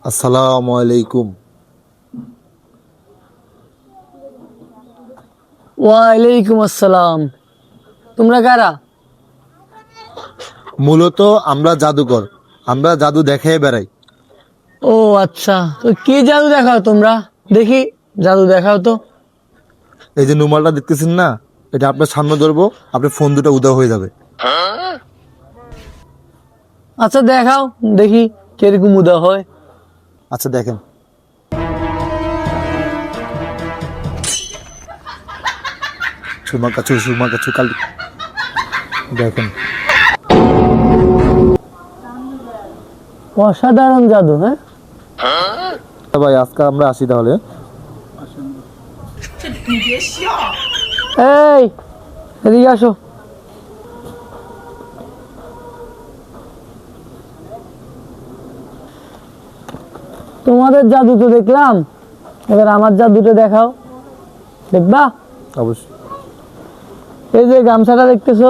আসসালামু আলাইকুম। ওয়ালাইকুম আসসালাম। তোমরা কারা? মূলত আমরা জাদুকর, আমরা জাদু দেখাই বেড়াই। ও আচ্ছা, তো কি জাদু দেখাও তোমরা? দেখি জাদু দেখাও তো। এই যে নুমালটা দেখতেছেন না, এটা আপনার সামনে ধরবো, আপনার ফোন দুটো উধাও হয়ে যাবে। আচ্ছা দেখাও দেখি কিরকম উদা হয়। আচ্ছা দেখেন, সুমা কাছু কাল দেখেন। অসাধারণ জাদু। হ্যাঁ ভাই আজকে আমরা আসি তাহলে। এই এদিকে আসো। তোমাদের জাদু তো দেখলাম, এবার আমার জাদুটা দেখাও। দেখবা? অবশ্যই। এই যে গামছাটা দেখতেছো,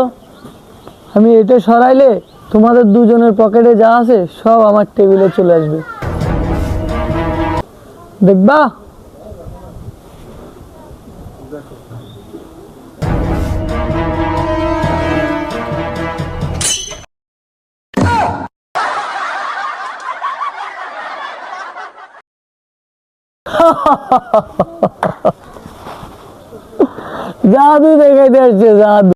আমি এটা সরাইলে তোমাদের দুজনের পকেটে যা আছে সব আমার টেবিলে চলে আসবে। দেখবা? জাদু দেখাইতে আসছে জাদু।